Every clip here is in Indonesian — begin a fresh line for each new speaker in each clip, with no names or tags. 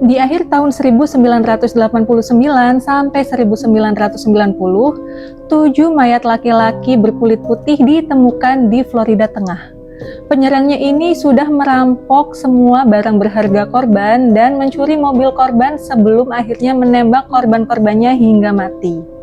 Di akhir tahun 1989 sampai 1990, 7 mayat laki-laki berkulit putih ditemukan di Florida Tengah. Penyerangnya ini sudah merampok semua barang berharga korban dan mencuri mobil korban sebelum akhirnya menembak korban-korbannya hingga mati.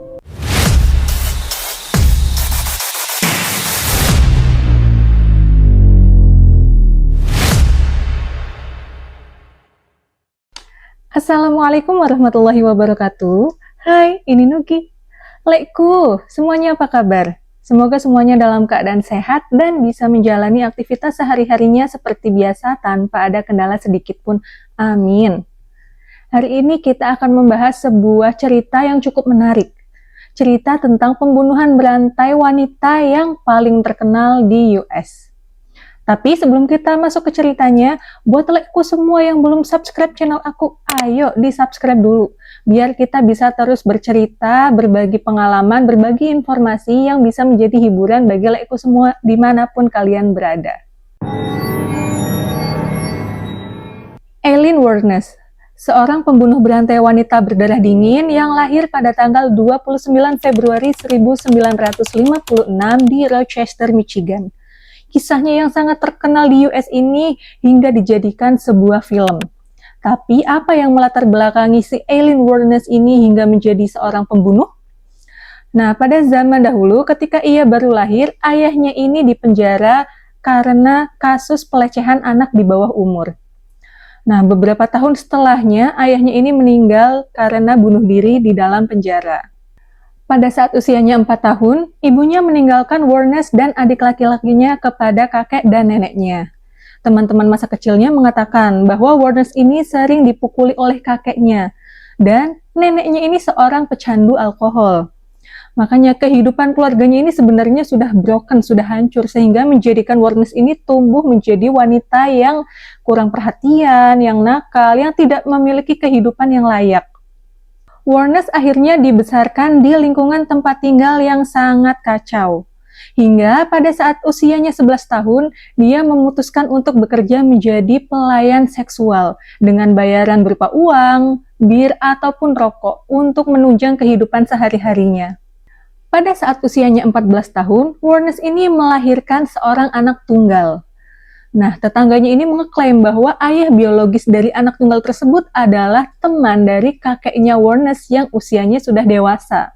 Assalamualaikum warahmatullahi wabarakatuh. Hai, ini Nugi. Lekku, semuanya apa kabar? Semoga semuanya dalam keadaan sehat dan bisa menjalani aktivitas sehari-harinya seperti biasa tanpa ada kendala sedikit pun. Amin. Hari ini kita akan membahas sebuah cerita yang cukup menarik. Cerita tentang pembunuhan berantai wanita yang paling terkenal di US. Tapi sebelum kita masuk ke ceritanya, buat lekku semua yang belum subscribe channel aku, ayo di-subscribe dulu. Biar kita bisa terus bercerita, berbagi pengalaman, berbagi informasi yang bisa menjadi hiburan bagi lekku semua dimanapun kalian berada. Aileen Wuornos, seorang pembunuh berantai wanita berdarah dingin yang lahir pada tanggal 29 Februari 1956 di Rochester, Michigan. Kisahnya yang sangat terkenal di US ini hingga dijadikan sebuah film. Tapi apa yang melatar belakangi si Aileen Wuornos ini hingga menjadi seorang pembunuh? Nah, pada zaman dahulu ketika ia baru lahir, ayahnya ini dipenjara karena kasus pelecehan anak di bawah umur. Nah, beberapa tahun setelahnya, ayahnya ini meninggal karena bunuh diri di dalam penjara. Pada saat usianya 4 tahun, ibunya meninggalkan Wuornos dan adik laki-lakinya kepada kakek dan neneknya. Teman-teman masa kecilnya mengatakan bahwa Wuornos ini sering dipukuli oleh kakeknya, dan neneknya ini seorang pecandu alkohol. Makanya kehidupan keluarganya ini sebenarnya sudah broken, sudah hancur, sehingga menjadikan Wuornos ini tumbuh menjadi wanita yang kurang perhatian, yang nakal, yang tidak memiliki kehidupan yang layak. Wuornos akhirnya dibesarkan di lingkungan tempat tinggal yang sangat kacau. Hingga pada saat usianya 11 tahun, dia memutuskan untuk bekerja menjadi pelayan seksual dengan bayaran berupa uang, bir, ataupun rokok untuk menunjang kehidupan sehari-harinya. Pada saat usianya 14 tahun, Wuornos ini melahirkan seorang anak tunggal. Nah, tetangganya ini mengklaim bahwa ayah biologis dari anak tunggal tersebut adalah teman dari kakeknya Wuornos yang usianya sudah dewasa.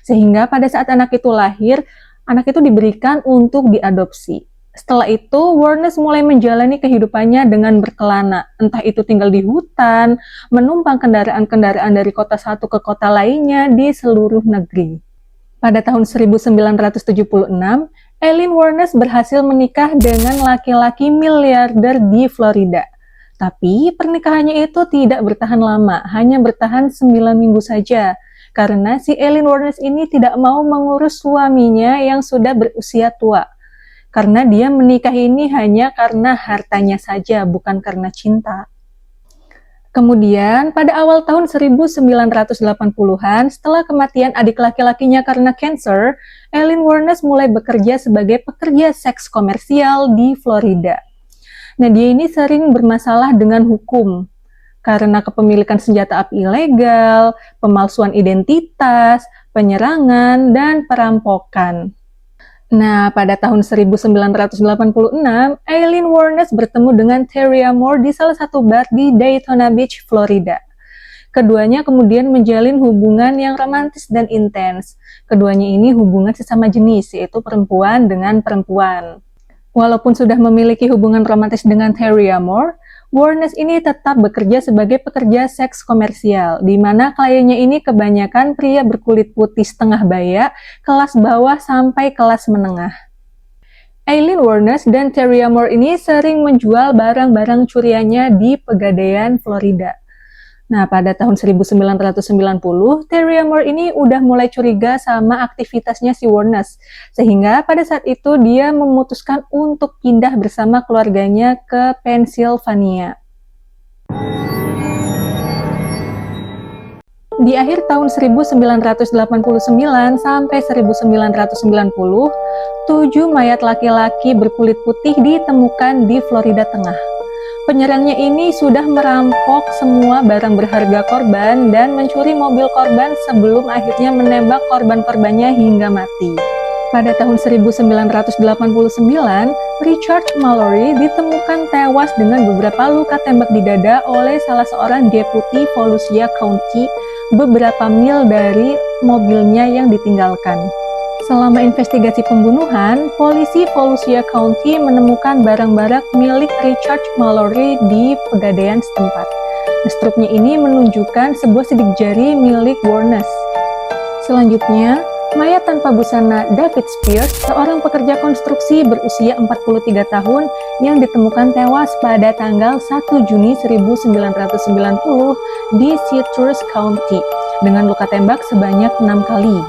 Sehingga pada saat anak itu lahir, anak itu diberikan untuk diadopsi. Setelah itu, Wuornos mulai menjalani kehidupannya dengan berkelana, entah itu tinggal di hutan, menumpang kendaraan-kendaraan dari kota satu ke kota lainnya di seluruh negeri. Pada tahun 1976, Aileen Wuornos berhasil menikah dengan laki-laki miliarder di Florida. Tapi pernikahannya itu tidak bertahan lama, hanya bertahan 9 minggu saja. Karena si Aileen Wuornos ini tidak mau mengurus suaminya yang sudah berusia tua. Karena dia menikah ini hanya karena hartanya saja, bukan karena cinta. Kemudian, pada awal tahun 1980-an, setelah kematian adik laki-lakinya karena kanker, Aileen Wuornos mulai bekerja sebagai pekerja seks komersial di Florida. Nah, dia ini sering bermasalah dengan hukum, karena kepemilikan senjata api ilegal, pemalsuan identitas, penyerangan, dan perampokan. Nah, pada tahun 1986, Aileen Wuornos bertemu dengan Terry Moore di salah satu bar di Daytona Beach, Florida. Keduanya kemudian menjalin hubungan yang romantis dan intens. Keduanya ini hubungan sesama jenis, yaitu perempuan dengan perempuan. Walaupun sudah memiliki hubungan romantis dengan Terry Moore, Wuornos ini tetap bekerja sebagai pekerja seks komersial, di mana kliennya ini kebanyakan pria berkulit putih setengah baya, kelas bawah sampai kelas menengah. Aileen Wuornos dan Terry Moore ini sering menjual barang-barang curiannya di Pegadaian, Florida. Nah, pada tahun 1990, Terry Moore ini udah mulai curiga sama aktivitasnya si Wuornos, sehingga pada saat itu dia memutuskan untuk pindah bersama keluarganya ke Pennsylvania. Di akhir tahun 1989 sampai 1990, 7 mayat laki-laki berkulit putih ditemukan di Florida Tengah. Penyerangnya ini sudah merampok semua barang berharga korban dan mencuri mobil korban sebelum akhirnya menembak korban-korbannya hingga mati. Pada tahun 1989, Richard Mallory ditemukan tewas dengan beberapa luka tembak di dada oleh salah seorang deputi Volusia County beberapa mil dari mobilnya yang ditinggalkan. Selama investigasi pembunuhan, polisi Volusia County menemukan barang-barang milik Richard Mallory di pegadaian setempat. Struknya ini menunjukkan sebuah sidik jari milik Warnes. Selanjutnya, mayat tanpa busana David Spears, seorang pekerja konstruksi berusia 43 tahun yang ditemukan tewas pada tanggal 1 Juni 1990 di Citrus County dengan luka tembak sebanyak 6 kali.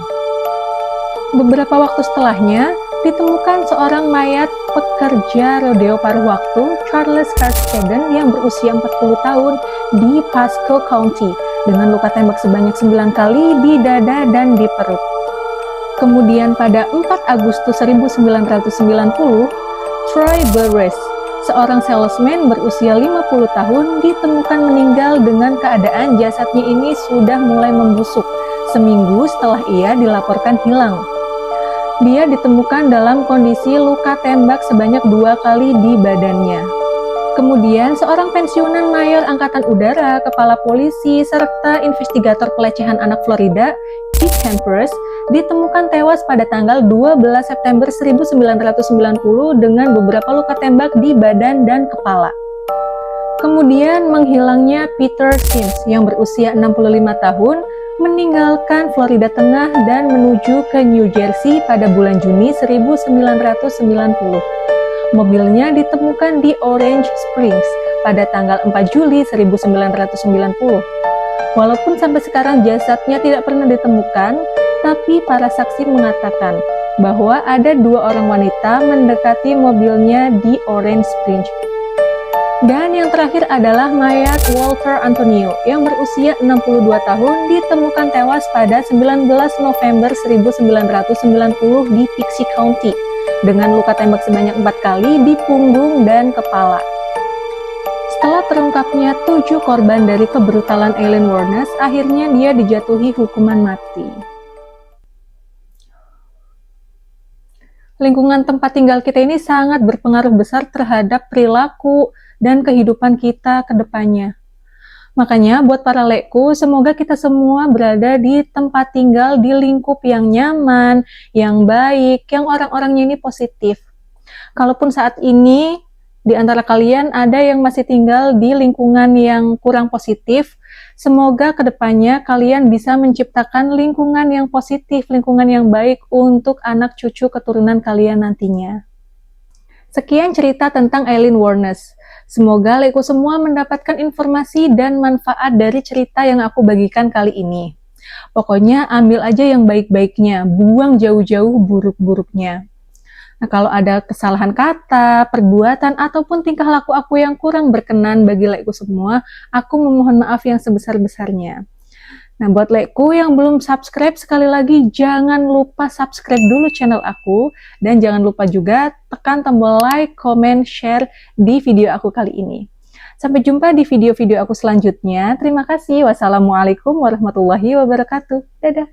Beberapa waktu setelahnya, ditemukan seorang mayat pekerja rodeo paruh waktu, Charles Carskaden, yang berusia 40 tahun di Pasco County dengan luka tembak sebanyak 9 kali di dada dan di perut. Kemudian pada 4 Agustus 1990, Troy Burress, seorang salesman berusia 50 tahun, ditemukan meninggal dengan keadaan jasadnya ini sudah mulai membusuk seminggu setelah ia dilaporkan hilang. Dia ditemukan dalam kondisi luka tembak sebanyak 2 kali di badannya. Kemudian, seorang pensiunan mayor Angkatan Udara, kepala polisi, serta investigator pelecehan anak Florida, Chief Hampers, ditemukan tewas pada tanggal 12 September 1990 dengan beberapa luka tembak di badan dan kepala. Kemudian, menghilangnya Peter Sims yang berusia 65 tahun, meninggalkan Florida Tengah dan menuju ke New Jersey pada bulan Juni 1990. Mobilnya ditemukan di Orange Springs pada tanggal 4 Juli 1990. Walaupun sampai sekarang jasadnya tidak pernah ditemukan, tapi para saksi mengatakan bahwa ada 2 orang wanita mendekati mobilnya di Orange Springs. Dan yang terakhir adalah mayat Walter Antonio yang berusia 62 tahun ditemukan tewas pada 19 November 1990 di Pixie County dengan luka tembak sebanyak 4 kali di punggung dan kepala. Setelah terungkapnya 7 korban dari kebrutalan Aileen Wuornos, akhirnya dia dijatuhi hukuman mati. Lingkungan tempat tinggal kita ini sangat berpengaruh besar terhadap perilaku dan kehidupan kita ke depannya. Makanya buat para lekku, semoga kita semua berada di tempat tinggal di lingkup yang nyaman, yang baik, yang orang-orangnya ini positif. Kalaupun saat ini di antara kalian ada yang masih tinggal di lingkungan yang kurang positif, semoga ke depannya kalian bisa menciptakan lingkungan yang positif, lingkungan yang baik untuk anak cucu keturunan kalian nantinya. Sekian cerita tentang Aileen Wuornos. Semoga lekku semua mendapatkan informasi dan manfaat dari cerita yang aku bagikan kali ini. Pokoknya ambil aja yang baik-baiknya, buang jauh-jauh buruk-buruknya. Nah, kalau ada kesalahan kata, perbuatan, ataupun tingkah laku aku yang kurang berkenan bagi lekku semua, aku memohon maaf yang sebesar-besarnya. Nah, buat lekku yang belum subscribe, sekali lagi jangan lupa subscribe dulu channel aku, dan jangan lupa juga tekan tombol like, comment, share di video aku kali ini. Sampai jumpa di video-video aku selanjutnya. Terima kasih. Wassalamualaikum warahmatullahi wabarakatuh. Dadah.